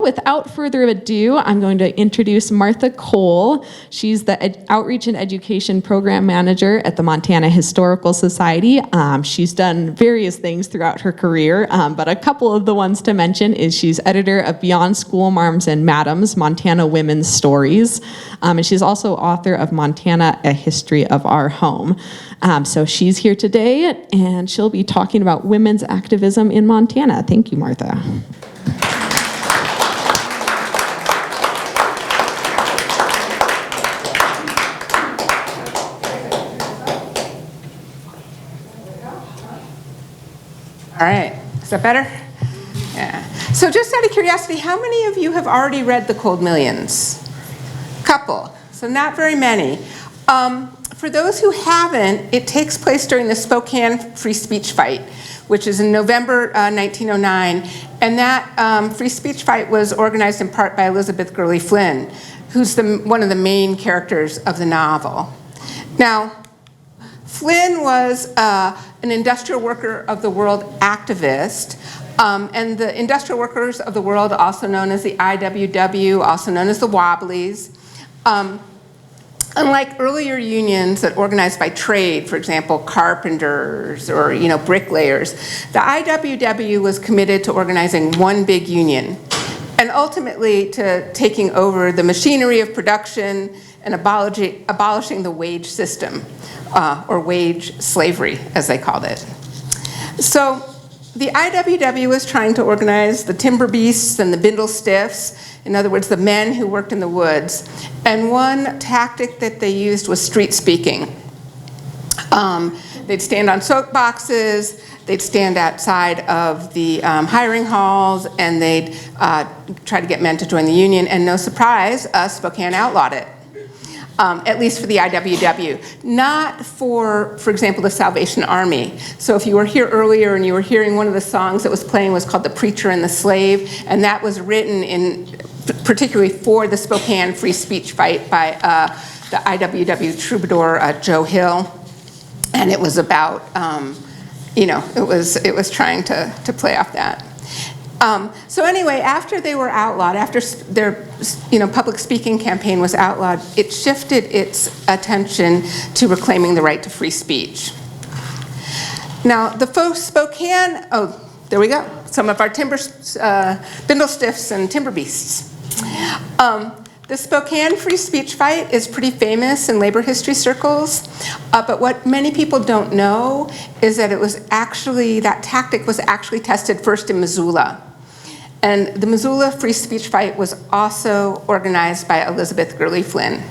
Without further ado, I'm going to introduce Martha Kohl. She's the Outreach and Education Program Manager at the Montana Historical Society. She's done various things throughout her career, but a couple of the ones to mention is she's editor of Beyond School Marms and Madams, Montana Women's Stories, and she's also author of Montana, A History of Our Home. So she's here today, and she'll be talking about women's activism in Montana. Thank you, Martha. All right, is that better? Yeah. So just out of curiosity, how many of you have already read The Cold Millions? Couple, so not very many. For those who haven't, it takes place during the Spokane free speech fight, which is in November 1909. And that free speech fight was organized in part by Elizabeth Gurley Flynn, who's one of the main characters of the novel. Now, Flynn was an industrial worker of the world activist, and the industrial workers of the world, also known as the IWW, also known as the Wobblies, unlike earlier unions that organized by trade, for example, carpenters or bricklayers, the IWW was committed to organizing one big union, and ultimately to taking over the machinery of production and abolishing the wage system. Or wage slavery, as they called it. So the IWW was trying to organize the timber beasts and the bindle stiffs, in other words, the men who worked in the woods. And one tactic that they used was street speaking. They'd stand on soapboxes, they'd stand outside of the hiring halls, and they'd try to get men to join the union. And no surprise, Spokane outlawed it. At least for the IWW, not for example, the Salvation Army. So if you were here earlier and you were hearing one of the songs that was playing was called The Preacher and the Slave, and that was written particularly for the Spokane free speech fight by the IWW troubadour Joe Hill, and it was about, it was trying to play off that. So anyway, after they were outlawed, after their public speaking campaign was outlawed, it shifted its attention to reclaiming the right to free speech. Now, the folks Spokane, there we go, some of our bindle stiffs and timber beasts. The Spokane free speech fight is pretty famous in labor history circles, but what many people don't know is that that tactic was actually tested first in Missoula. And the Missoula free speech fight was also organized by Elizabeth Gurley Flynn.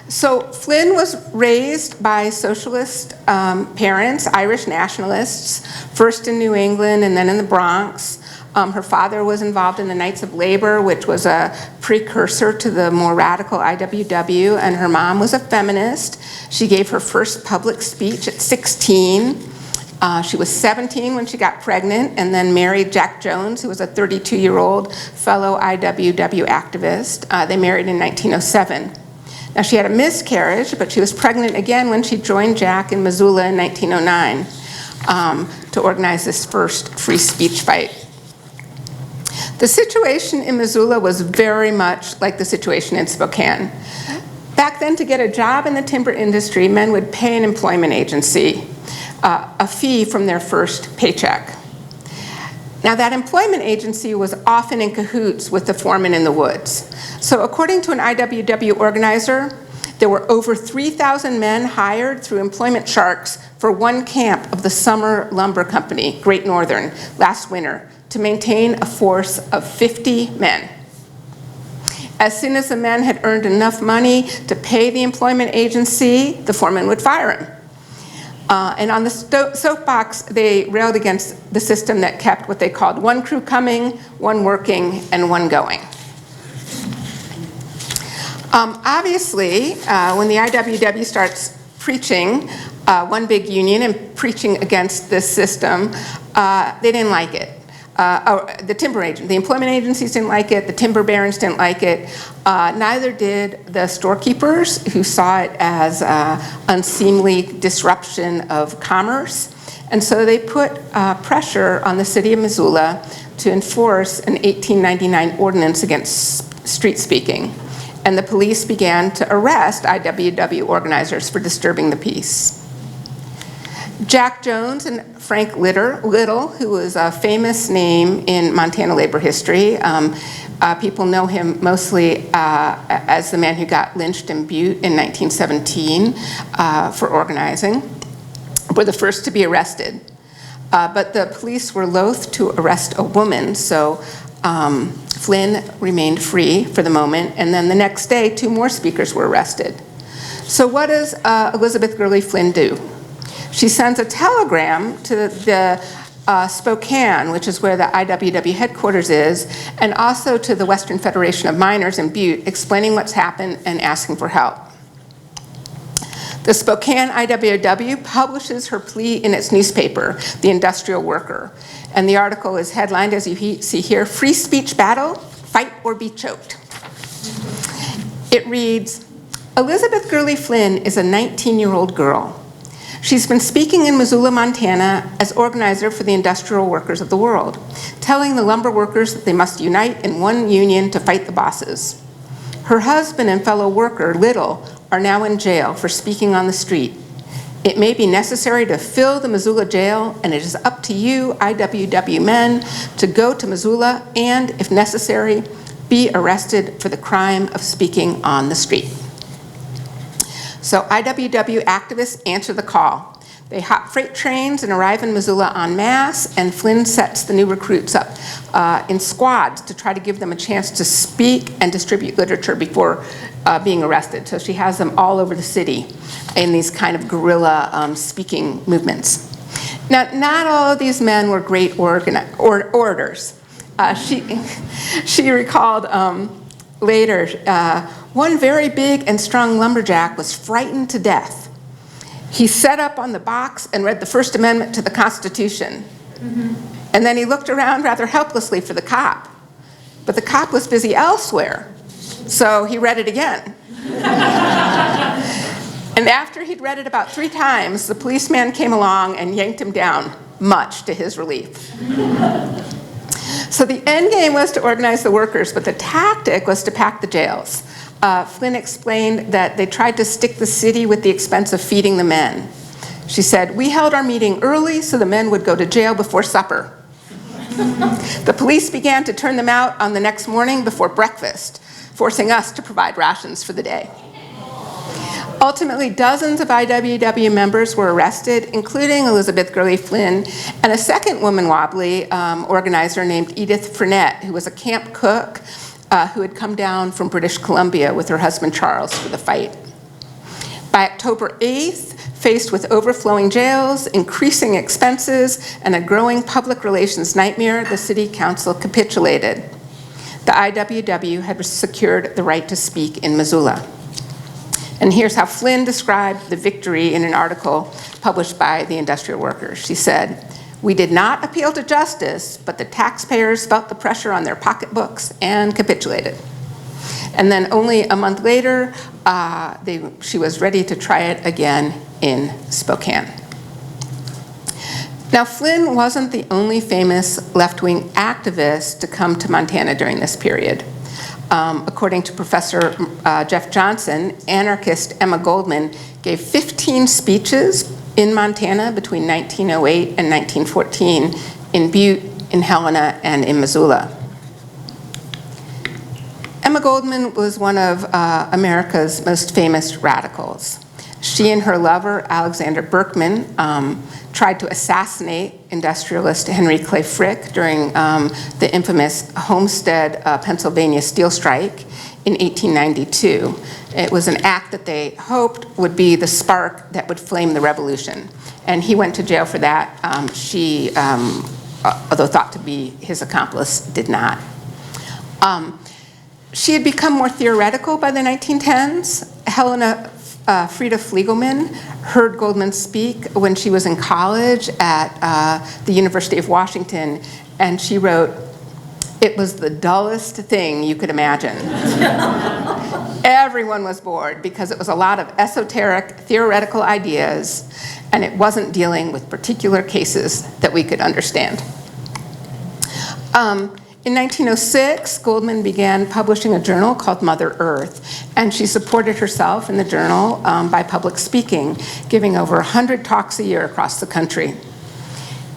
So Flynn was raised by socialist parents, Irish nationalists, first in New England and then in the Bronx. Her father was involved in the Knights of Labor, which was a precursor to the more radical IWW, and her mom was a feminist. She gave her first public speech at 16. She was 17 when she got pregnant and then married Jack Jones, who was a 32-year-old fellow IWW activist. They married in 1907. Now, she had a miscarriage, but she was pregnant again when she joined Jack in Missoula in 1909 to organize this first free speech fight. The situation in Missoula was very much like the situation in Spokane. Back then, to get a job in the timber industry, men would pay an employment agency a fee from their first paycheck. Now, that employment agency was often in cahoots with the foreman in the woods. So according to an IWW organizer, there were over 3,000 men hired through employment sharks for one camp of the Summer Lumber Company, Great Northern, last winter, to maintain a force of 50 men. As soon as the men had earned enough money to pay the employment agency, the foreman would fire him. And on the soapbox, they railed against the system that kept what they called one crew coming, one working, and one going. Obviously, when the IWW starts preaching one big union and preaching against this system, they didn't like it. The employment agencies didn't like it, the timber barons didn't like it, neither did the storekeepers, who saw it as unseemly disruption of commerce. And so they put pressure on the city of Missoula to enforce an 1899 ordinance against street speaking, and the police began to arrest IWW organizers for disturbing the peace. Jack Jones and Frank Little, who was a famous name in Montana labor history. People know him mostly as the man who got lynched in Butte in 1917 for organizing, were the first to be arrested. But the police were loath to arrest a woman, so Flynn remained free for the moment, and then the next day, 2 more speakers were arrested. So what does Elizabeth Gurley Flynn do? She sends a telegram to the Spokane, which is where the IWW headquarters is, and also to the Western Federation of Miners in Butte, explaining what's happened and asking for help. The Spokane IWW publishes her plea in its newspaper, The Industrial Worker, and the article is headlined, as you see here, "Free Speech Battle, Fight or Be Choked." It reads, "Elizabeth Gurley Flynn is a 19-year-old girl. She's been speaking in Missoula, Montana as organizer for the industrial workers of the world, telling the lumber workers that they must unite in one union to fight the bosses. Her husband and fellow worker, Little, are now in jail for speaking on the street. It may be necessary to fill the Missoula jail, and it is up to you, IWW men, to go to Missoula and, if necessary, be arrested for the crime of speaking on the street." So IWW activists answer the call. They hop freight trains and arrive in Missoula en masse, and Flynn sets the new recruits up in squads to try to give them a chance to speak and distribute literature before being arrested. So she has them all over the city in these kind of guerrilla speaking movements. Now, not all of these men were great orators. She recalled later, one very big and strong lumberjack was frightened to death. He sat up on the box and read the First Amendment to the Constitution. And then he looked around rather helplessly for the cop. But the cop was busy elsewhere, so he read it again. And after he'd read it about 3 times, the policeman came along and yanked him down, much to his relief. So the end game was to organize the workers, but the tactic was to pack the jails. Flynn explained that they tried to stick the city with the expense of feeding the men. She said, "We held our meeting early so the men would go to jail before supper. The police began to turn them out on the next morning before breakfast, forcing us to provide rations for the day." Ultimately, dozens of IWW members were arrested, including Elizabeth Gurley Flynn and a second woman wobbly organizer named Edith Frenette, who was a camp cook who had come down from British Columbia with her husband Charles for the fight. By October 8th, faced with overflowing jails, increasing expenses, and a growing public relations nightmare, the city council capitulated. The IWW had secured the right to speak in Missoula. And here's how Flynn described the victory in an article published by the Industrial Workers. She said, "We did not appeal to justice, but the taxpayers felt the pressure on their pocketbooks and capitulated." And then only a month later, she was ready to try it again in Spokane. Now, Flynn wasn't the only famous left-wing activist to come to Montana during this period. According to Professor Jeff Johnson, anarchist Emma Goldman gave 15 speeches in Montana between 1908 and 1914 in Butte, in Helena, and in Missoula. Emma Goldman was one of America's most famous radicals. She and her lover, Alexander Berkman, tried to assassinate industrialist Henry Clay Frick during the infamous Homestead, Pennsylvania steel strike in 1892. It was an act that they hoped would be the spark that would flame the revolution. And he went to jail for that. She, although thought to be his accomplice, did not. She had become more theoretical by the 1910s. Helena Frieda Fliegelman heard Goldman speak when she was in college at the University of Washington, and she wrote, "It was the dullest thing you could imagine." Everyone was bored because it was a lot of esoteric, theoretical ideas, and it wasn't dealing with particular cases that we could understand. In 1906, Goldman began publishing a journal called Mother Earth, and she supported herself in the journal by public speaking, giving over 100 talks a year across the country.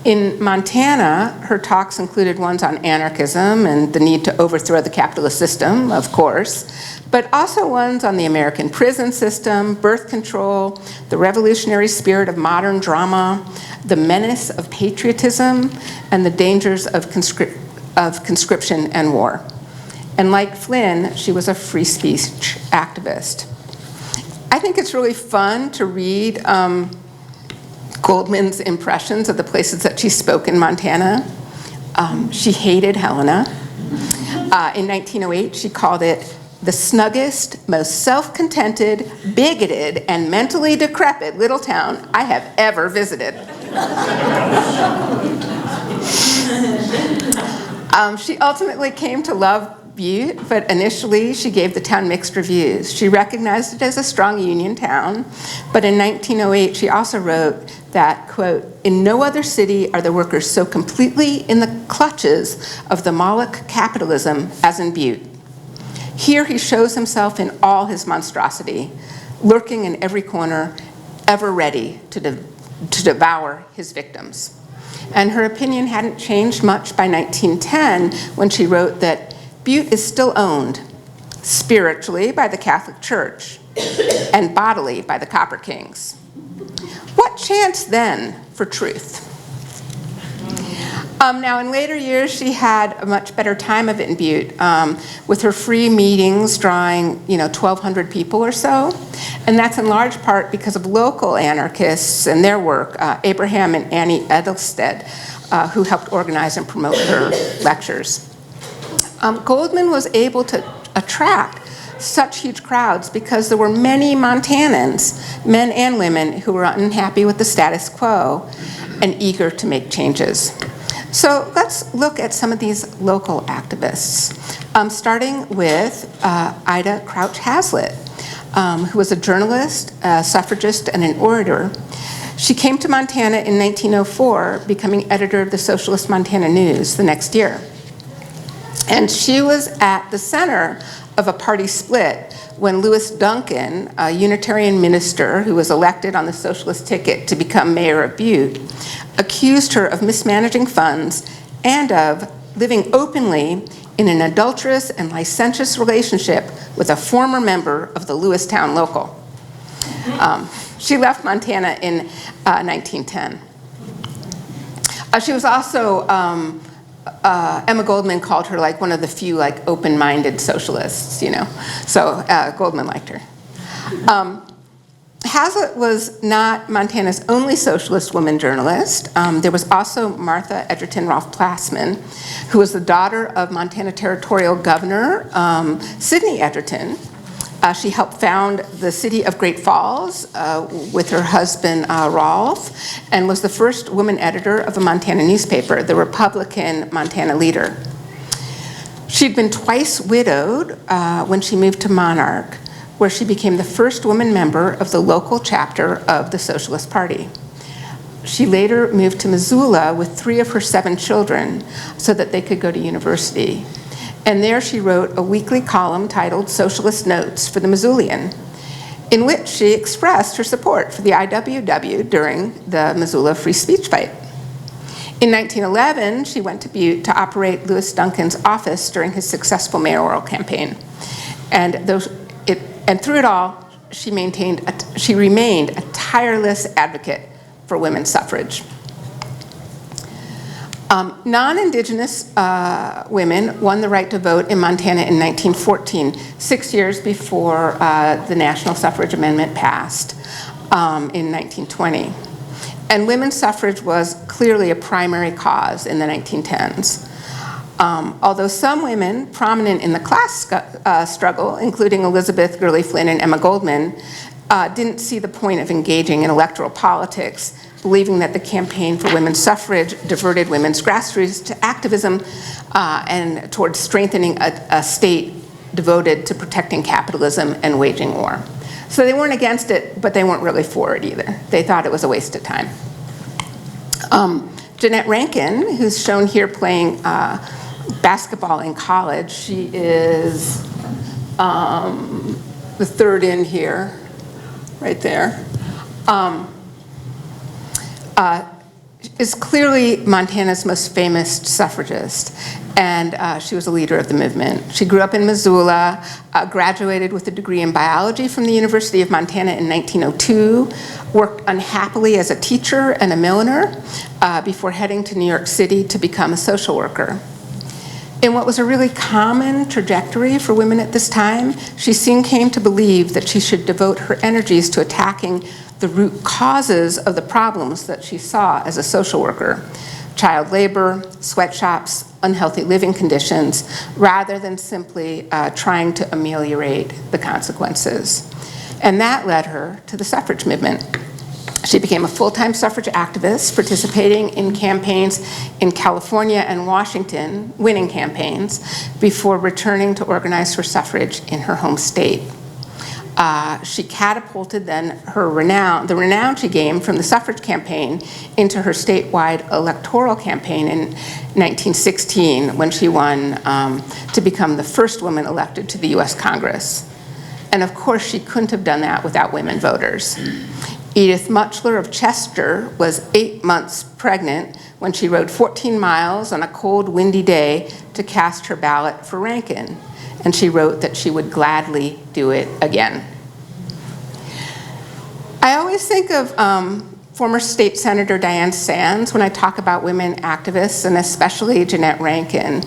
In Montana, her talks included ones on anarchism and the need to overthrow the capitalist system, of course, but also ones on the American prison system, birth control, the revolutionary spirit of modern drama, the menace of patriotism, and the dangers of conscription and war. And like Flynn, she was a free speech activist. I think it's really fun to read Goldman's impressions of the places that she spoke in Montana. She hated Helena. In 1908, she called it the snuggest, most self-contented, bigoted, and mentally decrepit little town I have ever visited. She ultimately came to love Butte, but initially she gave the town mixed reviews. She recognized it as a strong union town, but in 1908 she also wrote that, quote, "In no other city are the workers so completely in the clutches of the Moloch capitalism as in Butte. Here he shows himself in all his monstrosity, lurking in every corner, ever ready to devour his victims." And her opinion hadn't changed much by 1910 when she wrote that Butte is still owned, spiritually by the Catholic Church, and bodily by the Copper Kings. What chance then for truth? Now, in later years, she had a much better time of it in Butte, with her free meetings drawing, 1,200 people or so. And that's in large part because of local anarchists and their work, Abraham and Annie Edelstead, who helped organize and promote her lectures. Goldman was able to attract such huge crowds because there were many Montanans, men and women, who were unhappy with the status quo and eager to make changes. So let's look at some of these local activists, starting with Ida Crouch Hazlitt, who was a journalist, a suffragist, and an orator. She came to Montana in 1904, becoming editor of the Socialist Montana News the next year. And she was at the center of a party split when Lewis Duncan, a Unitarian minister who was elected on the socialist ticket to become mayor of Butte, accused her of mismanaging funds and of living openly in an adulterous and licentious relationship with a former member of the Lewistown local. She left Montana in 1910. She was also Emma Goldman called her like one of the few like open-minded socialists, So Goldman liked her. Hazlitt was not Montana's only socialist woman journalist. There was also Martha Edgerton Rolfe Plassman, who was the daughter of Montana Territorial Governor Sidney Edgerton. She helped found the city of Great Falls with her husband, Rolfe, and was the first woman editor of a Montana newspaper, the Republican Montana Leader. She'd been twice widowed when she moved to Monarch, where she became the first woman member of the local chapter of the Socialist Party. She later moved to Missoula with 3 of her 7 children so that they could go to university. And there she wrote a weekly column titled Socialist Notes for the Missoulian, in which she expressed her support for the IWW during the Missoula free speech fight. In 1911, she went to Butte to operate Lewis Duncan's office during his successful mayoral campaign. And through it all, she remained a tireless advocate for women's suffrage. Non-Indigenous women won the right to vote in Montana in 1914, 6 years before the National Suffrage Amendment passed in 1920. And women's suffrage was clearly a primary cause in the 1910s. Although some women prominent in the class struggle, including Elizabeth Gurley Flynn and Emma Goldman, didn't see the point of engaging in electoral politics, believing that the campaign for women's suffrage diverted women's grassroots to activism and towards strengthening a state devoted to protecting capitalism and waging war. So they weren't against it, but they weren't really for it either. They thought it was a waste of time. Jeannette Rankin, who's shown here playing basketball in college. She is the third in here, right there. Is clearly Montana's most famous suffragist, and she was a leader of the movement. She grew up in Missoula, graduated with a degree in biology from the University of Montana in 1902, worked unhappily as a teacher and a milliner before heading to New York City to become a social worker. In what was a really common trajectory for women at this time, she soon came to believe that she should devote her energies to attacking the root causes of the problems that she saw as a social worker: child labor, sweatshops, unhealthy living conditions, rather than simply trying to ameliorate the consequences. And that led her to the suffrage movement. She became a full-time suffrage activist, participating in campaigns in California and Washington, winning campaigns, before returning to organize for suffrage in her home state. She catapulted then the renown she gained from the suffrage campaign into her statewide electoral campaign in 1916, when she won to become the first woman elected to the US Congress. And of course, she couldn't have done that without women voters. Edith Muchler of Chester was 8 months pregnant when she rode 14 miles on a cold, windy day to cast her ballot for Rankin. And she wrote that she would gladly do it again. I always think of former State Senator Diane Sands when I talk about women activists, and especially Jeannette Rankin,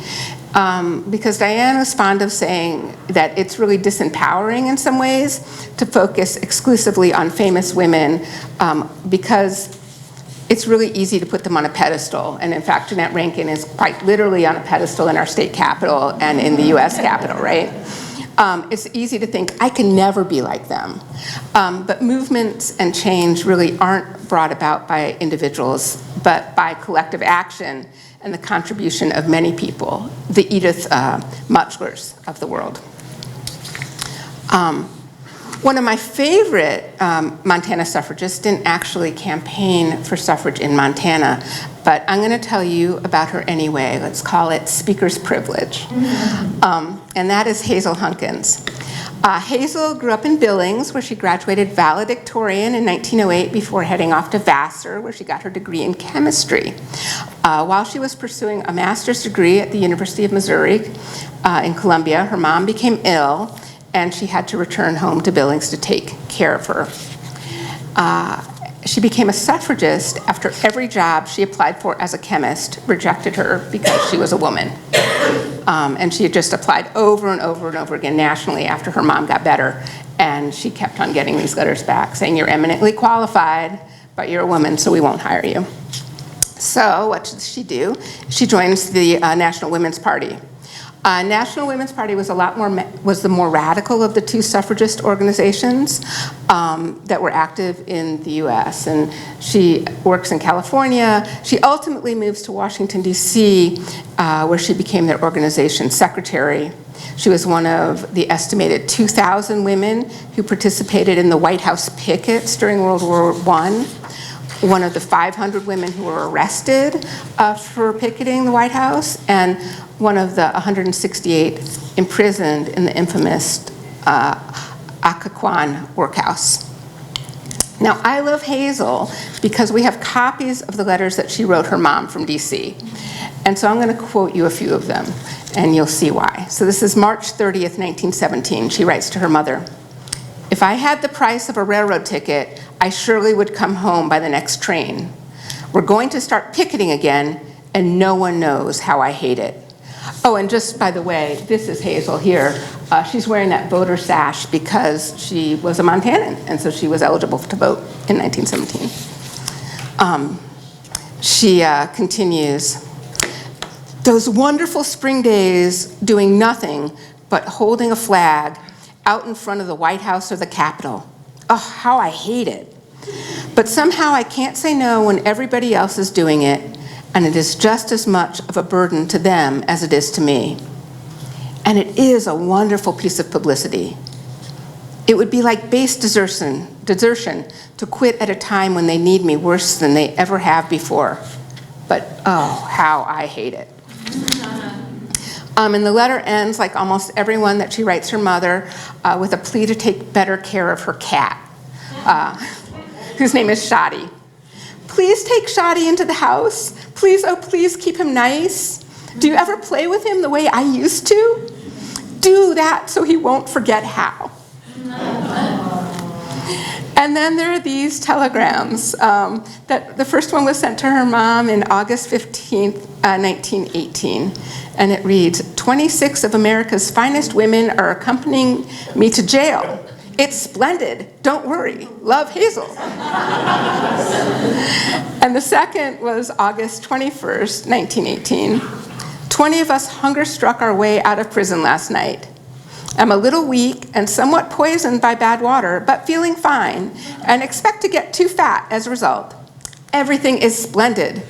because Diane was fond of saying that it's really disempowering in some ways to focus exclusively on famous women because it's really easy to put them on a pedestal. And in fact, Jeannette Rankin is quite literally on a pedestal in our state capitol and in the US Capitol, right? It's easy to think, I can never be like them. But movements and change really aren't brought about by individuals, but by collective action and the contribution of many people, the Edith Muchlers of the world. One of my favorite Montana suffragists didn't actually campaign for suffrage in Montana, but I'm going to tell you about her anyway. Let's call it speaker's privilege. And that is Hazel Hunkins. Hazel grew up in Billings, where she graduated valedictorian in 1908 before heading off to Vassar, where she got her degree in chemistry. While she was pursuing a master's degree at the University of Missouri in Columbia, her mom became ill, and she had to return home to Billings to take care of her. She became a suffragist after every job she applied for as a chemist rejected her because she was a woman. And she had just applied over and over and over again nationally after her mom got better. And she kept on getting these letters back saying, you're eminently qualified, but you're a woman, so we won't hire you. So what does she do? She joins the National Women's Party. National Women's Party was the more radical of the two suffragist organizations that were active in the US. And she works in California. She ultimately moves to Washington, DC, where she became their organization secretary. She was one of the estimated 2,000 women who participated in the White House pickets during World War I. One of the 500 women who were arrested for picketing the White House, and one of the 168 imprisoned in the infamous Occoquan workhouse. Now, I love Hazel because we have copies of the letters that she wrote her mom from DC. And so I'm going to quote you a few of them, and you'll see why. So this is March 30th, 1917. She writes to her mother, "If I had the price of a railroad ticket, I surely would come home by the next train. We're going to start picketing again, and no one knows how I hate it." Oh, and just by the way, this is Hazel here. She's wearing that voter sash because she was a Montanan, and so she was eligible to vote in 1917. She continues, "Those wonderful spring days doing nothing but holding a flag out in front of the White House or the Capitol. Oh, how I hate it. But somehow I can't say no when everybody else is doing it, and it is just as much of a burden to them as it is to me. And it is a wonderful piece of publicity. It would be like base desertion to quit at a time when they need me worse than they ever have before. But oh, how I hate it." And the letter ends, like almost everyone that she writes her mother, with a plea to take better care of her cat, whose name is Shadi. Please take Shadi into the house. Please, oh please keep him nice. Do you ever play with him the way I used to? Do that so he won't forget how. And then there are these telegrams. That the first one was sent to her mom in August 15th, 1918. And it reads, 26 of America's finest women are accompanying me to jail. It's splendid. Don't worry. Love, Hazel. And the second was August 21st, 1918. 20 of us hunger-struck our way out of prison last night. I'm a little weak and somewhat poisoned by bad water, but feeling fine, and expect to get too fat as a result. Everything is splendid.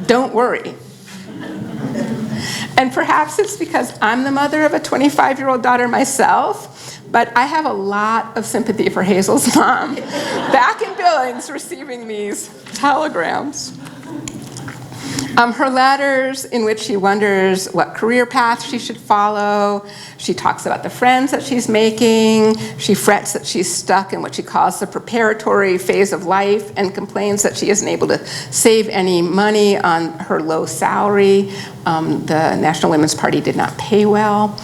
Don't worry. And perhaps it's because I'm the mother of a 25-year-old daughter myself, but I have a lot of sympathy for Hazel's mom, back in Billings receiving these telegrams. Her letters in which she wonders what career path she should follow. She talks about the friends that she's making. She frets that she's stuck in what she calls the preparatory phase of life and complains that she isn't able to save any money on her low salary. The National Women's Party did not pay well.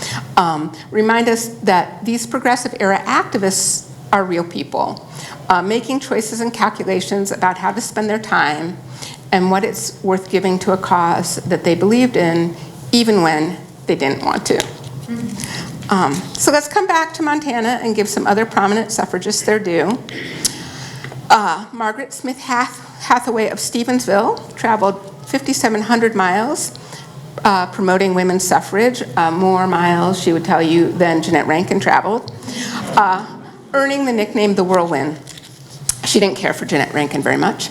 Remind us that these progressive era activists are real people, making choices and calculations about how to spend their time and what it's worth giving to a cause that they believed in, even when they didn't want to. So let's come back to Montana and give some other prominent suffragists their due. Margaret Smith Hathaway of Stevensville traveled 5,700 miles promoting women's suffrage, more miles, she would tell you, than Jeannette Rankin traveled, earning the nickname the Whirlwind. She didn't care for Jeannette Rankin very much.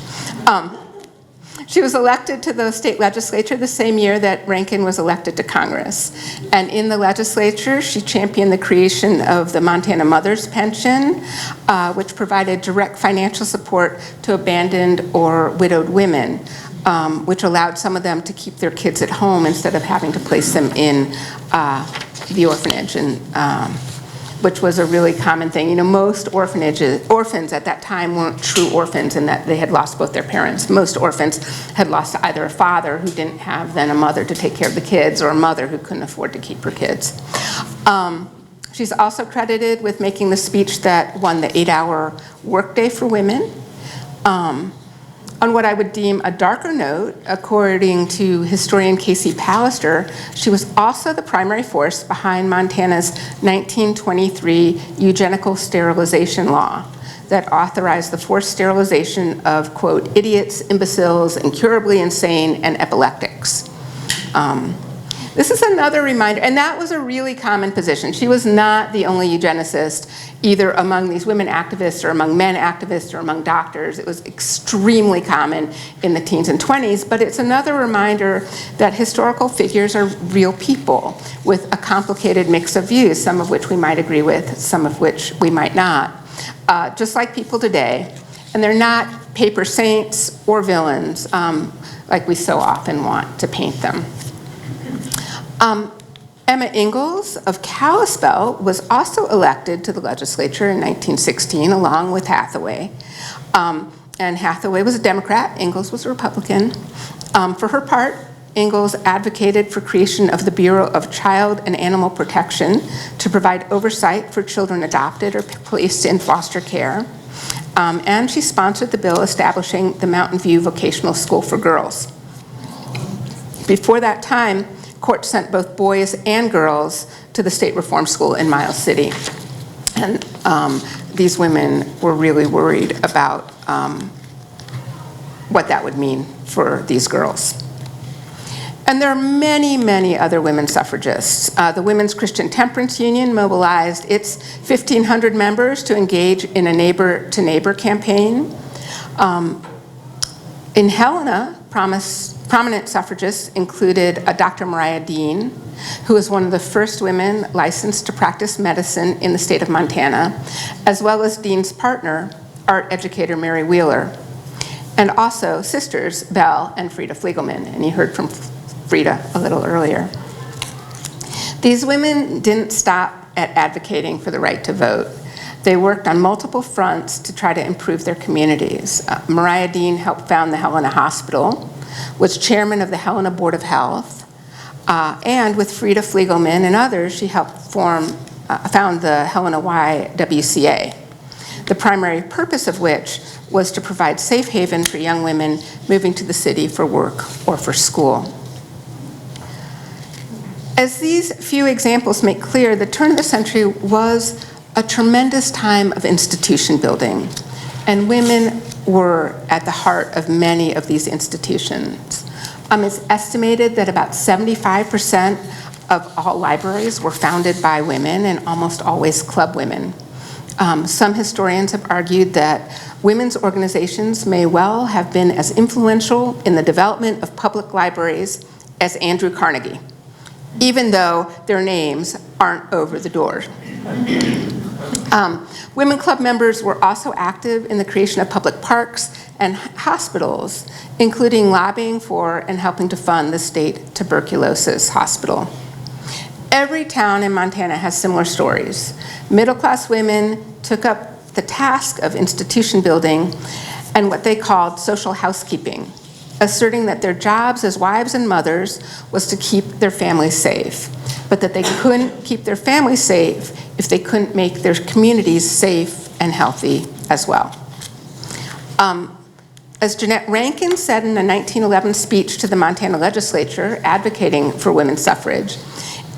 She was elected to the state legislature the same year that Rankin was elected to Congress. And in the legislature, she championed the creation of the Montana Mother's Pension, which provided direct financial support to abandoned or widowed women, which allowed some of them to keep their kids at home instead of having to place them in the orphanage, and which was a really common thing. You know, most orphans at that time weren't true orphans in that they had lost both their parents. Most orphans had lost either a father who didn't have then a mother to take care of the kids, or a mother who couldn't afford to keep her kids. She's also credited with making the speech that won the 8-hour workday for women. On what I would deem a darker note, according to historian Casey Pallister, she was also the primary force behind Montana's 1923 eugenical sterilization law that authorized the forced sterilization of, quote, idiots, imbeciles, incurably insane, and epileptics. This is another reminder, and that was a really common position. She was not the only eugenicist, either among these women activists or among men activists or among doctors. It was extremely common in the teens and 20s, but it's another reminder that historical figures are real people with a complicated mix of views, some of which we might agree with, some of which we might not, just like people today. And they're not paper saints or villains like we so often want to paint them. Emma Ingalls of Kalispell was also elected to the legislature in 1916, along with Hathaway. And Hathaway was a Democrat, Ingalls was a Republican. For her part, Ingalls advocated for creation of the Bureau of Child and Animal Protection to provide oversight for children adopted or placed in foster care. And she sponsored the bill establishing the Mountain View Vocational School for Girls. Before that time, courts sent both boys and girls to the state reform school in Miles City. And these women were really worried about what that would mean for these girls. And there are many, many other women suffragists. The Women's Christian Temperance Union mobilized its 1,500 members to engage in a neighbor-to-neighbor campaign. In Helena, prominent suffragists included Dr. Mariah Dean, who was one of the first women licensed to practice medicine in the state of Montana, as well as Dean's partner, art educator Mary Wheeler, and also sisters Belle and Frida Fliegelman, and you heard from Frida a little earlier. These women didn't stop at advocating for the right to vote. They worked on multiple fronts to try to improve their communities. Mariah Dean helped found the Helena Hospital, was chairman of the Helena Board of Health, and with Frida Fliegelman and others, she helped found the Helena YWCA, the primary purpose of which was to provide safe haven for young women moving to the city for work or for school. As these few examples make clear, the turn of the century was a tremendous time of institution building, and women were at the heart of many of these institutions. It's estimated that about 75% of all libraries were founded by women, and almost always club women. Some historians have argued that women's organizations may well have been as influential in the development of public libraries as Andrew Carnegie, even though their names aren't over the door. Women club members were also active in the creation of public parks and hospitals, including lobbying for and helping to fund the state tuberculosis hospital. Every town in Montana has similar stories. Middle-class women took up the task of institution building and what they called social housekeeping, asserting that their jobs as wives and mothers was to keep their families safe, but that they couldn't keep their families safe if they couldn't make their communities safe and healthy as well. As Jeannette Rankin said in a 1911 speech to the Montana legislature advocating for women's suffrage,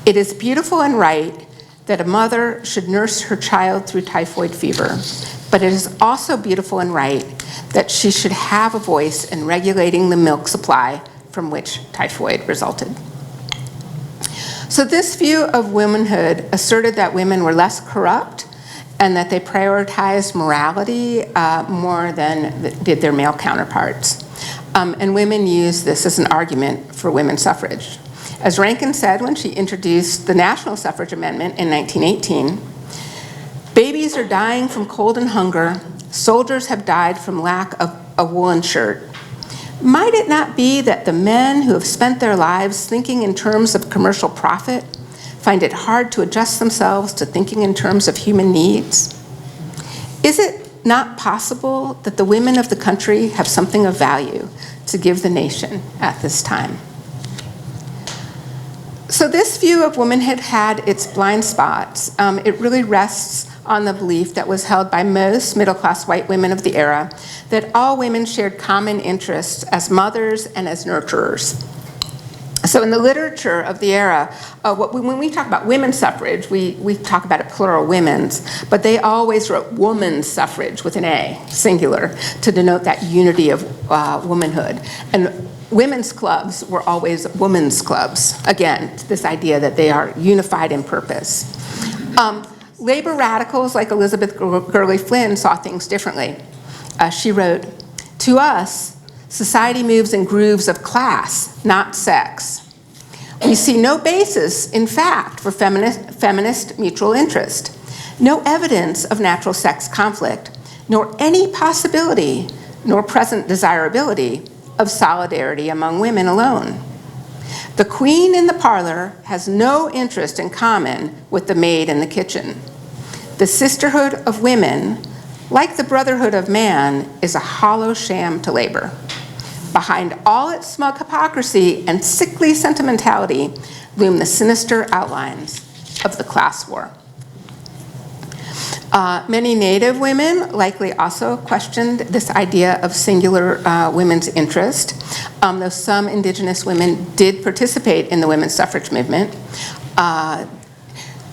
"It is beautiful and right that a mother should nurse her child through typhoid fever, but it is also beautiful and right that she should have a voice in regulating the milk supply from which typhoid resulted." So this view of womanhood asserted that women were less corrupt and that they prioritized morality more than did their male counterparts. And women used this as an argument for women's suffrage. As Rankin said when she introduced the National Suffrage Amendment in 1918, "Babies are dying from cold and hunger. Soldiers have died from lack of a woolen shirt. Might it not be that the men who have spent their lives thinking in terms of commercial profit find it hard to adjust themselves to thinking in terms of human needs? Is it not possible that the women of the country have something of value to give the nation at this time?" So this view of womanhood had its blind spots. It really rests on the belief that was held by most middle-class white women of the era that all women shared common interests as mothers and as nurturers. So in the literature of the era, when we talk about women's suffrage, we talk about it plural, women's, but they always wrote woman's suffrage with an A, singular, to denote that unity of womanhood. And women's clubs were always women's clubs. Again, this idea that they are unified in purpose. Labor radicals like Elizabeth Gurley Flynn saw things differently. She wrote, "To us, society moves in grooves of class, not sex. We see no basis, in fact, for feminist mutual interest, no evidence of natural sex conflict, nor any possibility, nor present desirability of solidarity among women alone. The queen in the parlor has no interest in common with the maid in the kitchen. The sisterhood of women, like the brotherhood of man, is a hollow sham to labor. Behind all its smug hypocrisy and sickly sentimentality loom the sinister outlines of the class war." Many Native women likely also questioned this idea of singular women's interest, though some Indigenous women did participate in the women's suffrage movement.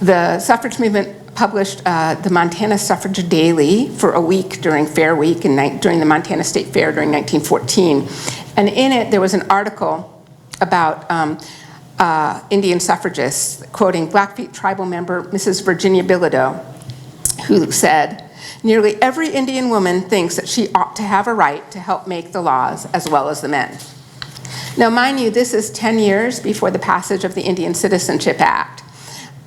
The suffrage movement published the Montana Suffrage Daily for a week during Fair Week during the Montana State Fair during 1914. And in it, there was an article about Indian suffragists, quoting Blackfeet tribal member Mrs. Virginia Bilodeau, who said, "Nearly every Indian woman thinks that she ought to have a right to help make the laws as well as the men." Now, mind you, this is 10 years before the passage of the Indian Citizenship Act,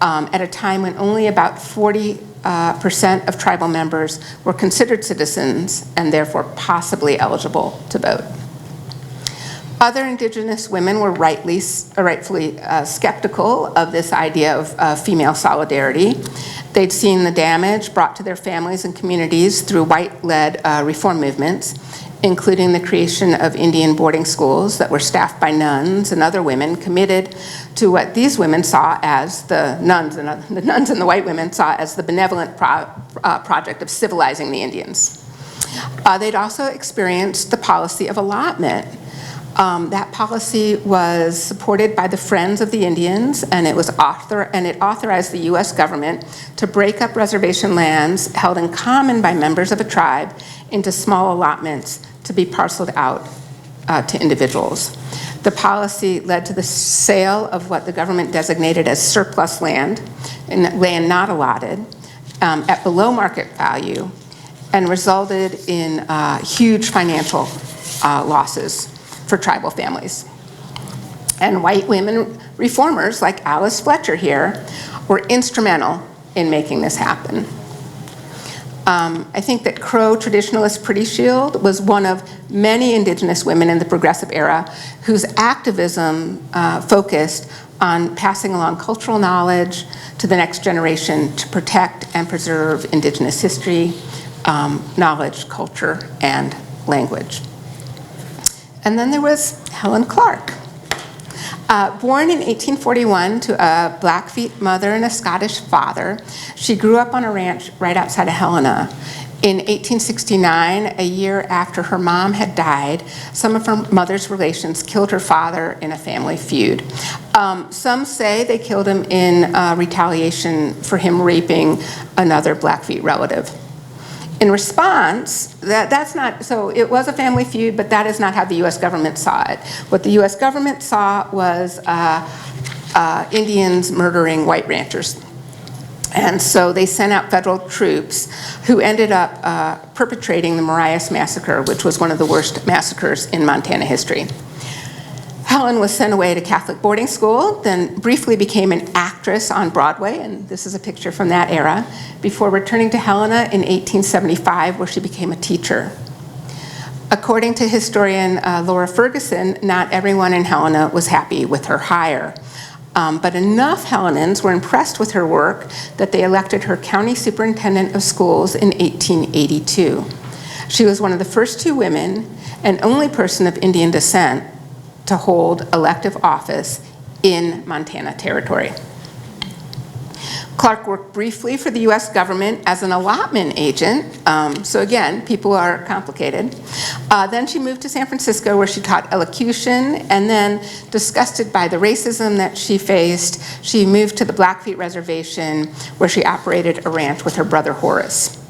at a time when only about 40% of tribal members were considered citizens and therefore possibly eligible to vote. Other indigenous women were rightfully skeptical of this idea of female solidarity. They'd seen the damage brought to their families and communities through white-led reform movements, including the creation of Indian boarding schools that were staffed by nuns and other women committed to what these women saw as the nuns and the white women saw as the benevolent project of civilizing the Indians. They'd also experienced the policy of allotment. That policy was supported by the Friends of the Indians, and it authorized the U.S. government to break up reservation lands held in common by members of a tribe into small allotments to be parceled out to individuals. The policy led to the sale of what the government designated as surplus land, and land not allotted, at below market value, and resulted in huge financial losses for tribal families. And white women reformers like Alice Fletcher here were instrumental in making this happen. I think that Crow traditionalist Pretty Shield was one of many indigenous women in the progressive era whose activism focused on passing along cultural knowledge to the next generation to protect and preserve indigenous history, knowledge, culture, and language. And then there was Helen Clark. Born in 1841 to a Blackfeet mother and a Scottish father, she grew up on a ranch right outside of Helena. In 1869, a year after her mom had died, some of her mother's relations killed her father in a family feud. Some say they killed him in retaliation for him raping another Blackfeet relative. In response, so it was a family feud, but that is not how the US government saw it. What the US government saw was Indians murdering white ranchers. And so they sent out federal troops who ended up perpetrating the Marias Massacre, which was one of the worst massacres in Montana history. Helen was sent away to Catholic boarding school, then briefly became an actress on Broadway, and this is a picture from that era, before returning to Helena in 1875, where she became a teacher. According to historian Laura Ferguson, not everyone in Helena was happy with her hire. But enough Helenans were impressed with her work that they elected her county superintendent of schools in 1882. She was one of the first two women and only person of Indian descent to hold elective office in Montana Territory. Clark worked briefly for the US government as an allotment agent. So again, people are complicated. Then she moved to San Francisco where she taught elocution, and then disgusted by the racism that she faced, she moved to the Blackfeet Reservation where she operated a ranch with her brother Horace.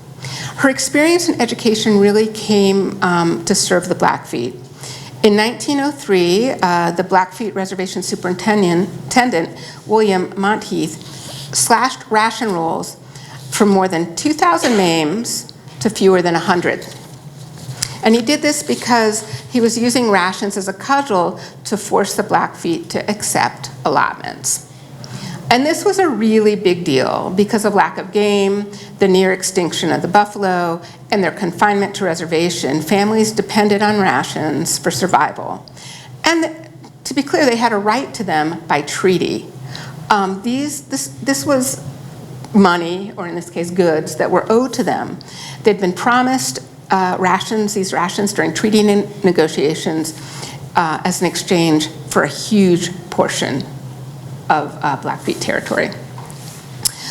Her experience and education really came to serve the Blackfeet. In 1903, the Blackfeet Reservation Superintendent, William Monteith, slashed ration rolls from more than 2,000 names to fewer than 100. And he did this because he was using rations as a cudgel to force the Blackfeet to accept allotments. And this was a really big deal because of lack of game, the near extinction of the buffalo, and their confinement to reservation. Families depended on rations for survival. And to be clear, they had a right to them by treaty. This was money, or in this case goods, that were owed to them. They'd been promised these rations during treaty negotiations as an exchange for a huge portion of Blackfeet territory.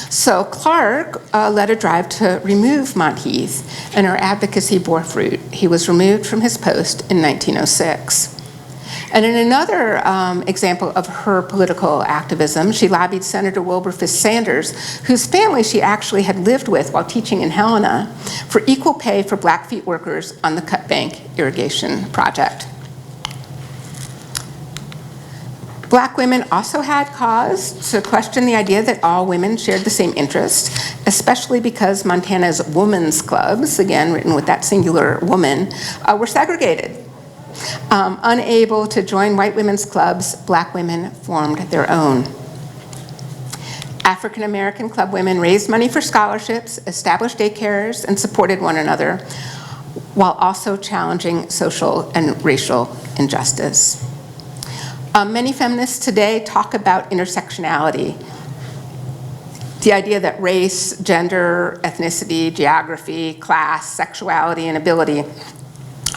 So Clark led a drive to remove Monteith, and her advocacy bore fruit. He was removed from his post in 1906. And in another example of her political activism, she lobbied Senator Wilberforce Sanders, whose family she actually had lived with while teaching in Helena, for equal pay for Blackfeet workers on the Cut Bank irrigation project. Black women also had cause to question the idea that all women shared the same interest, especially because Montana's women's clubs, again written with that singular woman, were segregated. Unable to join white women's clubs, black women formed their own. African American club women raised money for scholarships, established daycares, and supported one another, while also challenging social and racial injustice. Many feminists today talk about intersectionality, the idea that race, gender, ethnicity, geography, class, sexuality, and ability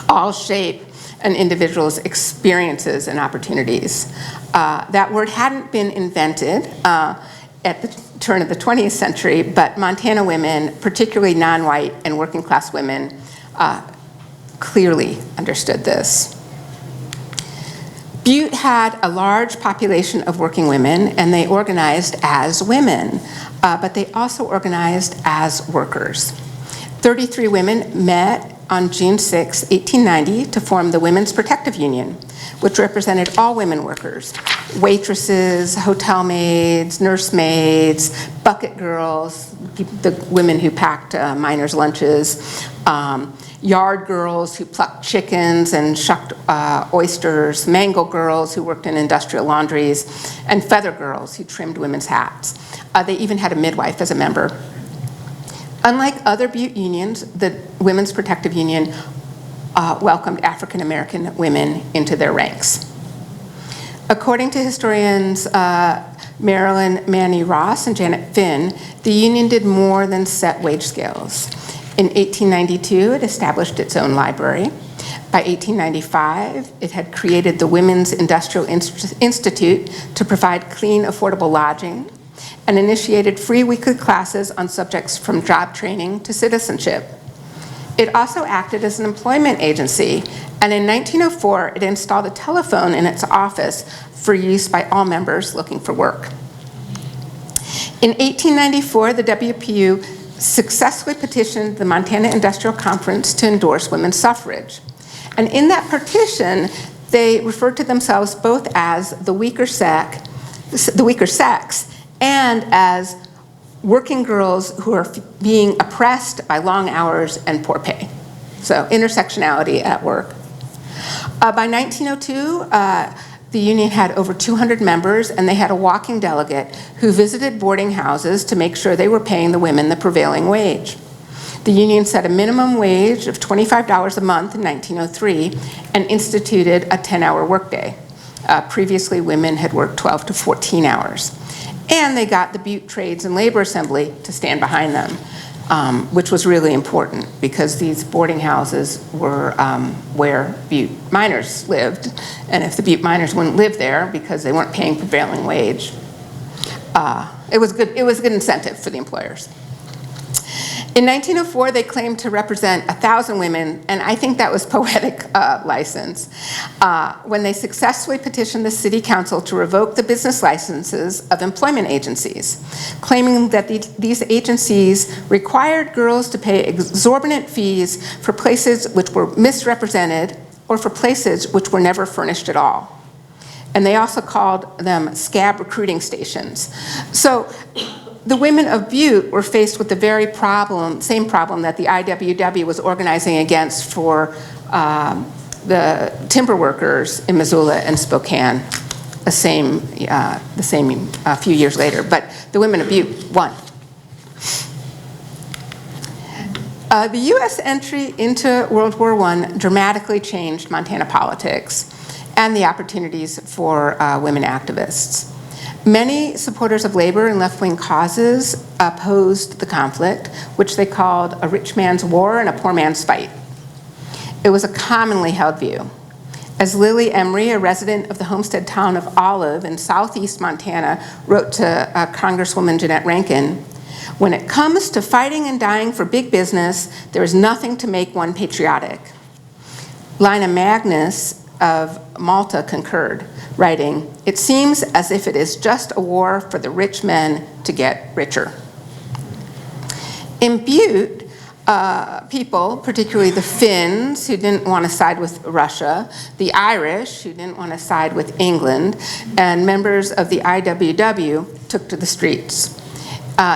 all shape an individual's experiences and opportunities. That word hadn't been invented at the turn of the 20th century, but Montana women, particularly non-white and working class women, clearly understood this. Butte had a large population of working women, and they organized as women, but they also organized as workers. 33 women met on June 6, 1890, to form the Women's Protective Union, which represented all women workers: waitresses, hotel maids, nursemaids, bucket girls, the women who packed miners' lunches, yard girls who plucked chickens and shucked oysters, mangle girls who worked in industrial laundries, and feather girls who trimmed women's hats. They even had a midwife as a member. Unlike other Butte unions, the Women's Protective Union welcomed African American women into their ranks. According to historians Marilyn Manny Ross and Jeannette Finn, the union did more than set wage scales. In 1892, it established its own library. By 1895, it had created the Women's Industrial Institute to provide clean, affordable lodging, and initiated free weekly classes on subjects from job training to citizenship. It also acted as an employment agency, and in 1904, it installed a telephone in its office for use by all members looking for work. In 1894, the WPU successfully petitioned the Montana Industrial Conference to endorse women's suffrage. And in that petition, they referred to themselves both as the weaker sex and as working girls who are being oppressed by long hours and poor pay. So intersectionality at work. By 1902, the union had over 200 members, and they had a walking delegate who visited boarding houses to make sure they were paying the women the prevailing wage. The union set a minimum wage of $25 a month in 1903 and instituted a 10-hour workday. Previously, women had worked 12 to 14 hours. And they got the Butte Trades and Labor Assembly to stand behind them, which was really important because these boarding houses were where Butte miners lived. And if the Butte miners wouldn't live there because they weren't paying prevailing wage, it was good incentive for the employers. In 1904, they claimed to represent 1,000 women, and I think that was poetic license, when they successfully petitioned the city council to revoke the business licenses of employment agencies, claiming that these agencies required girls to pay exorbitant fees for places which were misrepresented or for places which were never furnished at all. And they also called them scab recruiting stations. So the women of Butte were faced with the very same problem that the IWW was organizing against for the timber workers in Missoula and Spokane the same few years later. But the women of Butte won. The U.S. entry into World War I dramatically changed Montana politics and the opportunities for women activists. Many supporters of labor and left-wing causes opposed the conflict, which they called a rich man's war and a poor man's fight. It was a commonly held view. As Lily Emery, a resident of the homestead town of Olive in southeast Montana, wrote to Congresswoman Jeannette Rankin, "When it comes to fighting and dying for big business, there is nothing to make one patriotic." Lina Magnus of Malta concurred, writing, "It seems as if it is just a war for the rich men to get richer." In Butte, people, particularly the Finns, who didn't want to side with Russia, the Irish, who didn't want to side with England, and members of the IWW took to the streets.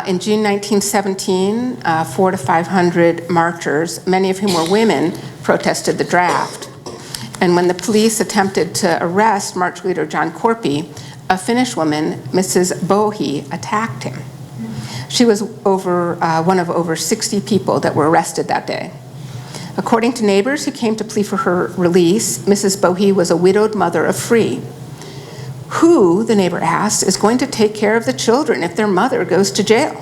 In June 1917, 400 to 500 marchers, many of whom were women, protested the draft. And when the police attempted to arrest March leader John Korpi, a Finnish woman, Mrs. Bohi, attacked him. She was one of over 60 people that were arrested that day. According to neighbors who came to plea for her release, Mrs. Bohe was a widowed mother of 3. Who, the neighbor asked, is going to take care of the children if their mother goes to jail?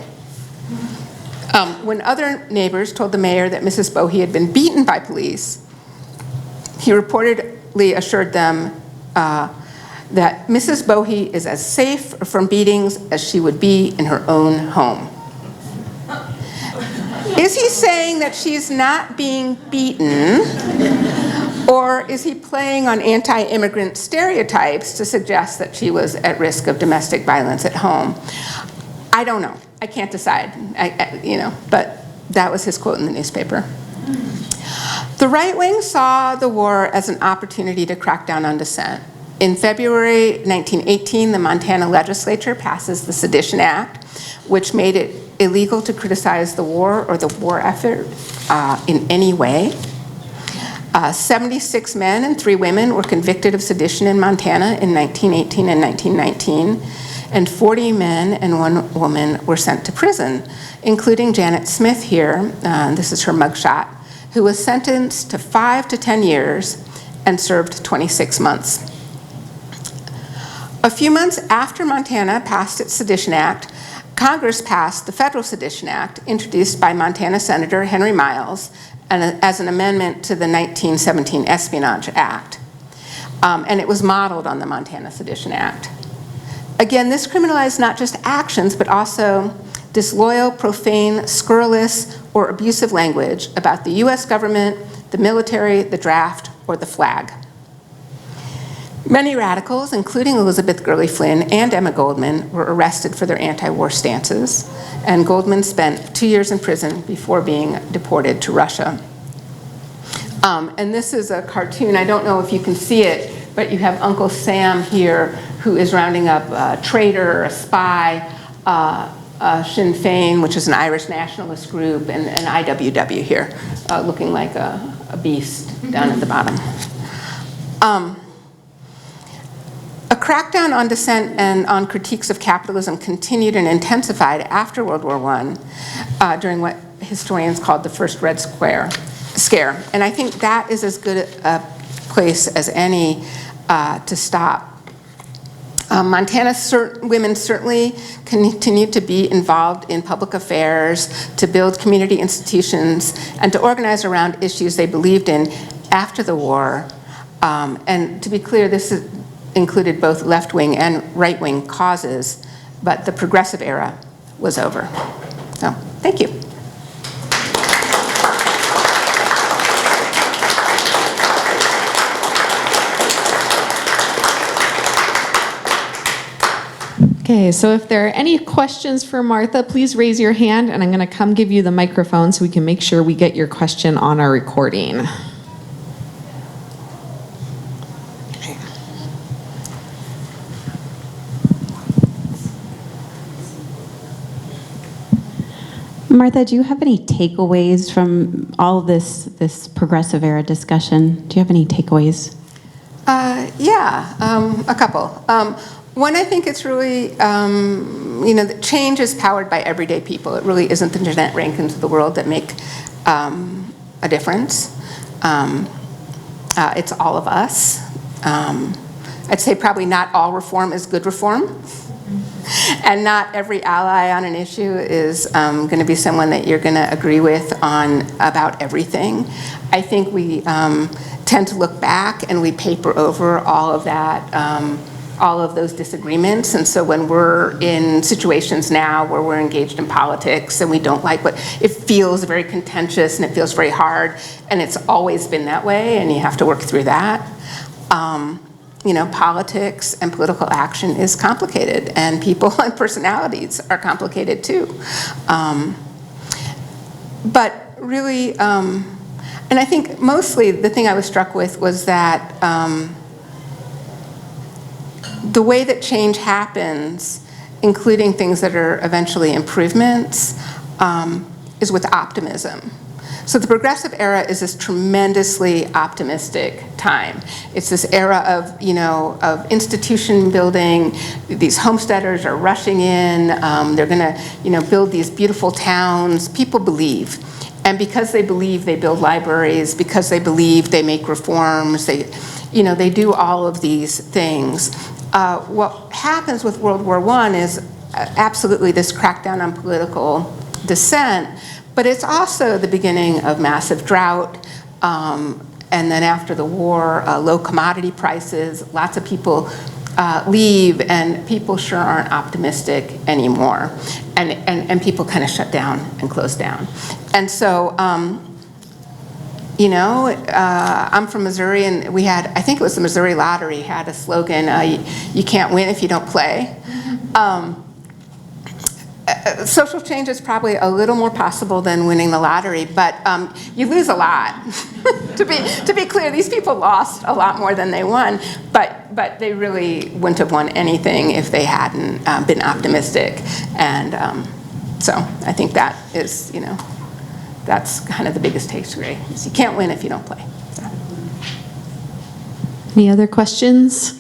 When other neighbors told the mayor that Mrs. Bohe had been beaten by police, he reportedly assured them that Mrs. Bohe is as safe from beatings as she would be in her own home. Is he saying that she's not being beaten, or is he playing on anti-immigrant stereotypes to suggest that she was at risk of domestic violence at home? I don't know. I can't decide, but that was his quote in the newspaper. The right wing saw the war as an opportunity to crack down on dissent. In February 1918, the Montana legislature passes the Sedition Act, which made it illegal to criticize the war or the war effort in any way. 76 men and 3 women were convicted of sedition in Montana in 1918 and 1919, and 40 men and 1 woman were sent to prison, including Janet Smith here, this is her mugshot, who was sentenced to 5 to 10 years and served 26 months. A few months after Montana passed its Sedition Act, Congress passed the Federal Sedition Act, introduced by Montana Senator Henry Miles as an amendment to the 1917 Espionage Act. And it was modeled on the Montana Sedition Act. Again, this criminalized not just actions, but also disloyal, profane, scurrilous, or abusive language about the US government, the military, the draft, or the flag. Many radicals, including Elizabeth Gurley Flynn and Emma Goldman, were arrested for their anti-war stances, and Goldman spent 2 years in prison before being deported to Russia. And this is a cartoon. I don't know if you can see it, but you have Uncle Sam here, who is rounding up a traitor, a spy, Sinn Féin, which is an Irish nationalist group, and an IWW here, looking like a beast down at the bottom. A crackdown on dissent and on critiques of capitalism continued and intensified after World War I during what historians called the First Red Scare. And I think that is as good a place as any to stop. Montana women certainly continued to be involved in public affairs, to build community institutions, and to organize around issues they believed in after the war. And to be clear, this included both left-wing and right-wing causes, but the progressive era was over. So, thank you. Okay, so if there are any questions for Martha, please raise your hand, and I'm going to come give you the microphone so we can make sure we get your question on our recording. Martha, do you have any takeaways from all this progressive era discussion? Do you have any takeaways? A couple. One, I think it's really, the change is powered by everyday people. It really isn't the Jeannette Rankins of the world that make a difference. It's all of us. I'd say probably not all reform is good reform. And not every ally on an issue is going to be someone that you're going to agree with on about everything. I think we tend to look back and we paper over all of that, all of those disagreements. And so when we're in situations now where we're engaged in politics and we don't like what, it feels very contentious and it feels very hard, and it's always been that way, and you have to work through that. Politics and political action is complicated, and people and personalities are complicated too. But really, and I think mostly the thing I was struck with was that the way that change happens, including things that are eventually improvements, is with optimism. So the progressive era is this tremendously optimistic time. It's this era of, of institution building. These homesteaders are rushing in. They're going to, build these beautiful towns. People believe. And because they believe, they build libraries. Because they believe, they make reforms. They do all of these things. What happens with World War I is absolutely this crackdown on political dissent, but it's also the beginning of massive drought, and then after the war, low commodity prices, lots of people leave, and people sure aren't optimistic anymore, and people kind of shut down and close down. And so, I'm from Missouri, and we had, I think it was the Missouri Lottery, had a slogan, you can't win if you don't play. Social change is probably a little more possible than winning the lottery, but you lose a lot. To be clear, these people lost a lot more than they won, but they really wouldn't have won anything if they hadn't been optimistic. And so I think that is, that's kind of the biggest takeaway, is you can't win if you don't play. So. Any other questions?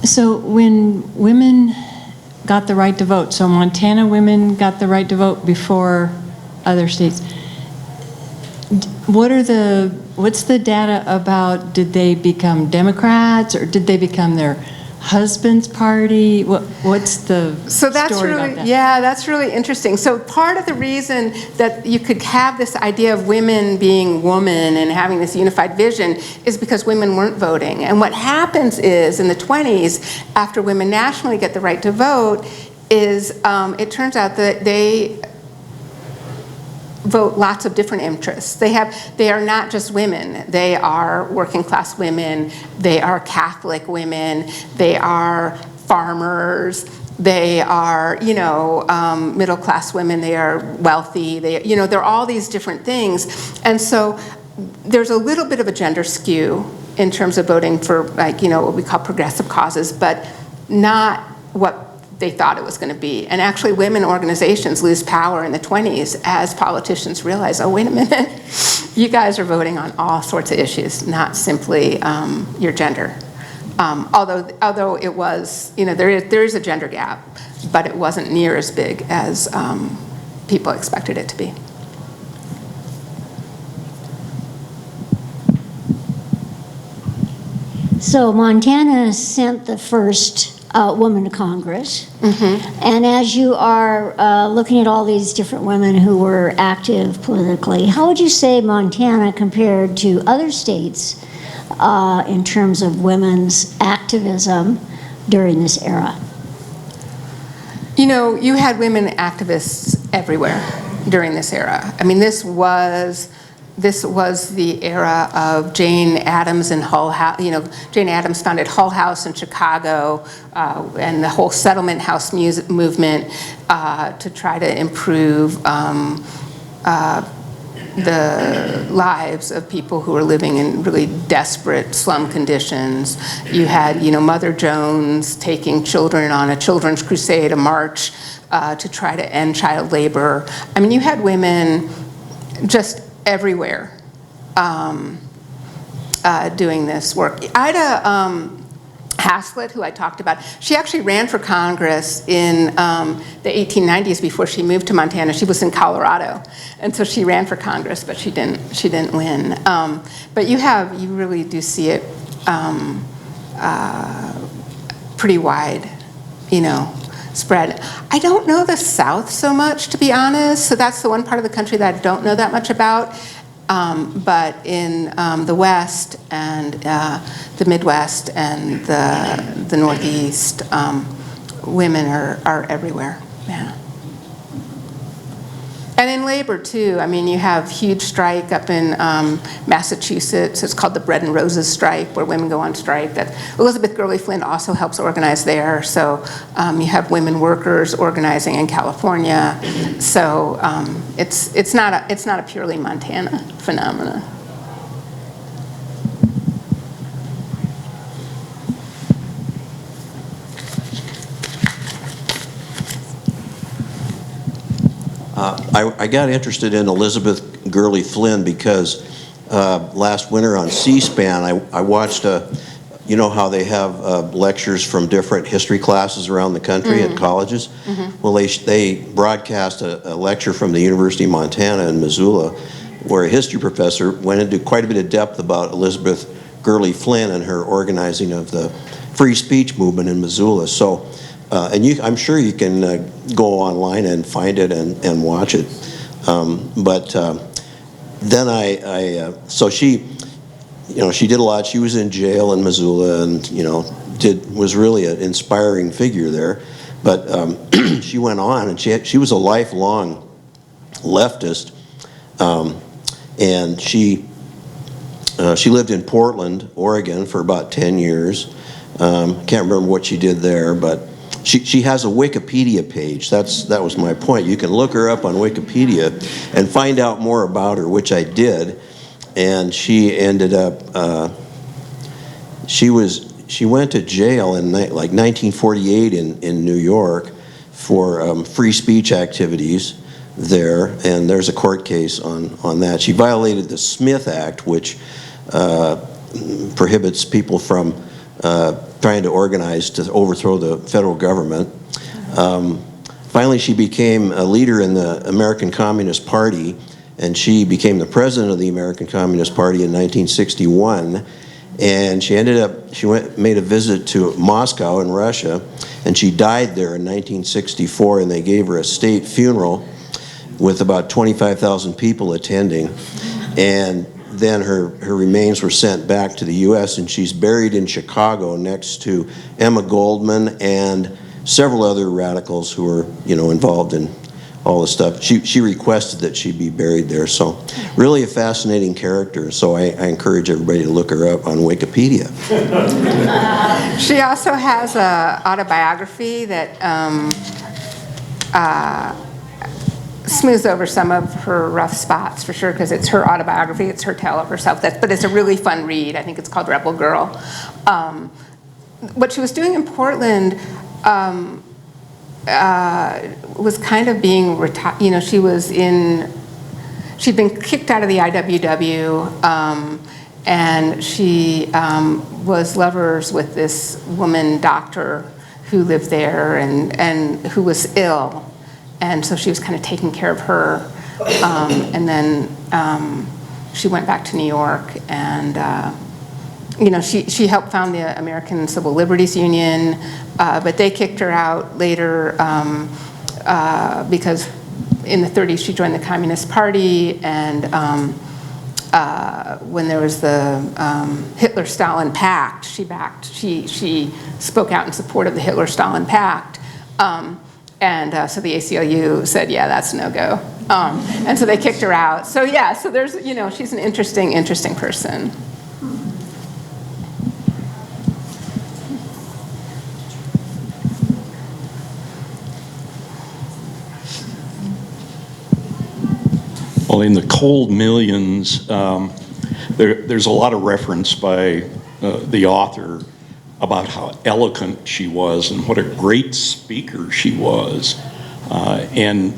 So when women got the right to vote, so Montana women got the right to vote before other states, what's the data about, did they become Democrats or did they become their husband's party? What's the story about that? Yeah, that's really interesting. So part of the reason that you could have this idea of women being woman and having this unified vision is because women weren't voting. And what happens is, in the 20s, after women nationally get the right to vote, is it turns out that they vote lots of different interests. They are not just women. They are working class women. They are Catholic women. They are farmers. They are, middle class women. They are wealthy. They're all these different things. And so there's a little bit of a gender skew in terms of voting for, what we call progressive causes, but not what they thought it was going to be. And actually, women organizations lose power in the 20s as politicians realize, oh, wait a minute, you guys are voting on all sorts of issues, not simply your gender. Although it was, there is a gender gap, but it wasn't near as big as people expected it to be. So Montana sent the first woman to Congress. Mm-hmm. And as you are looking at all these different women who were active politically, how would you say Montana compared to other states in terms of women's activism during this era? You had women activists everywhere during this era. I mean, this was the era of Jane Addams and Hull House. Jane Addams founded Hull House in Chicago, and the whole settlement house movement to try to improve the lives of people who were living in really desperate slum conditions. You had, Mother Jones taking children on a children's crusade, a march to try to end child labor. I mean, you had women just everywhere doing this work. Ida Haslett, who I talked about, she actually ran for Congress in the 1890s before she moved to Montana. She was in Colorado, and so she ran for Congress, but she didn't win. But you really do see it pretty wide, spread. I don't know the South so much, to be honest, so that's the one part of the country that I don't know that much about. But in the West and the Midwest and the Northeast, women are everywhere. Yeah. And in labor, too. I mean, you have huge strike up in Massachusetts. It's called the Bread and Roses strike, where women go on strike. That Elizabeth Gurley Flynn also helps organize there. So you have women workers organizing in California. So it's not a purely Montana phenomenon. I got interested in Elizabeth Gurley Flynn because last winter on C-SPAN, I watched you know how they have lectures from different history classes around the country at colleges? Well, they broadcast a lecture from the University of Montana in Missoula where a history professor went into quite a bit of depth about Elizabeth Gurley Flynn and her organizing of the free speech movement in Missoula. So, and I'm sure you can go online and find it and watch it. Then so she, you know, she did a lot. She was in jail in Missoula, and you know, was really an inspiring figure there. But she went on, and she was a lifelong leftist, and she lived in Portland, Oregon, for about 10 years. Can't remember what she did there, but she has a Wikipedia page. That was my point. You can look her up on Wikipedia and find out more about her, which I did. And she ended up, she went to jail in like 1948 in New York for free speech activities there, and there's a court case on that. She violated the Smith Act, which prohibits people from trying to organize to overthrow the federal government. Finally, she became a leader in the American Communist Party, and she became the president of the American Communist Party in 1961. And she made a visit to Moscow in Russia, and she died there in 1964, and they gave her a state funeral with about 25,000 people attending. And then her remains were sent back to the U.S., and she's buried in Chicago next to Emma Goldman and several other radicals who were, you know, involved in all the stuff. She requested that she be buried there. So really a fascinating character. So I encourage everybody to look her up on Wikipedia. She also has an autobiography that smooths over some of her rough spots, for sure, because it's her autobiography, it's her tale of herself. But it's a really fun read. I think it's called Rebel Girl. What she was doing in Portland was kind of being retired. You know, she'd been kicked out of the IWW, and she was lovers with this woman doctor who lived there and who was ill. And so she was kind of taking care of her. And then she went back to New York, and you know, she helped found the American Civil Liberties Union, but they kicked her out later because in the 30s she joined the Communist Party, and when there was the Hitler-Stalin Pact, she spoke out in support of the Hitler-Stalin Pact. So the ACLU said, yeah, that's no go. And so they kicked her out. So yeah, so there's, you know, she's an interesting person. Well, in the Kohl millions, there's a lot of reference by the author about how eloquent she was and what a great speaker she was. And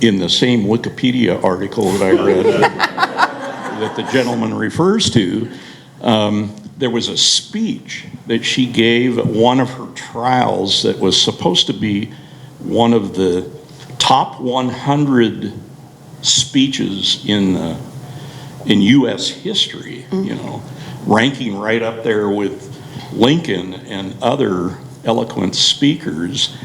in the same Wikipedia article that I read that the gentleman refers to, there was a speech that she gave at one of her trials that was supposed to be one of the top 100 speeches in U.S. history, you know, ranking right up there with Lincoln and other eloquent speakers.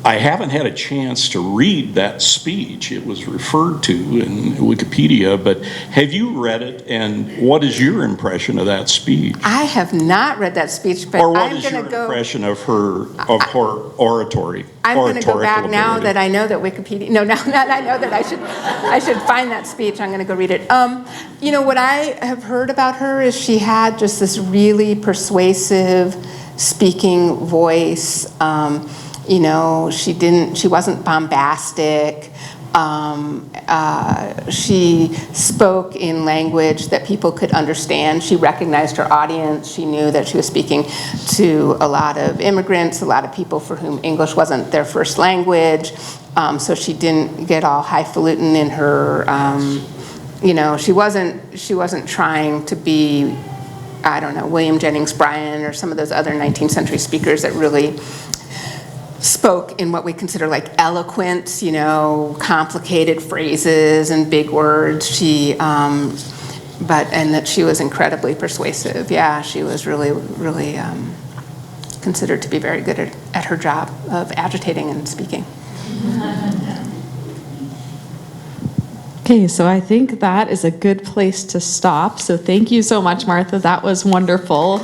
I haven't had a chance to read that speech. It was referred to in Wikipedia, but have you read it, and what is your impression of that speech? I have not read that speech, but or what I'm is your going to go. impression of her oratory? I'm going to go back now ability? that I know that Wikipedia. No, now that I know that I should find that speech. I'm going to go read it. You know, what I have heard about her is she had just this really persuasive speaking voice. You know, she wasn't bombastic. She spoke in language that people could understand. She recognized her audience. She knew that she was speaking to a lot of immigrants, a lot of people for whom English wasn't their first language. so she didn't get all highfalutin in her, she wasn't trying to be, I don't know, William Jennings Bryan or some of those other 19th century speakers that really spoke in what we consider like eloquent, complicated phrases and big words. And that she was incredibly persuasive. Yeah, she was really, really considered to be very good at her job of agitating and speaking. Okay, so I think that is a good place to stop. So thank you so much, Martha. That was wonderful.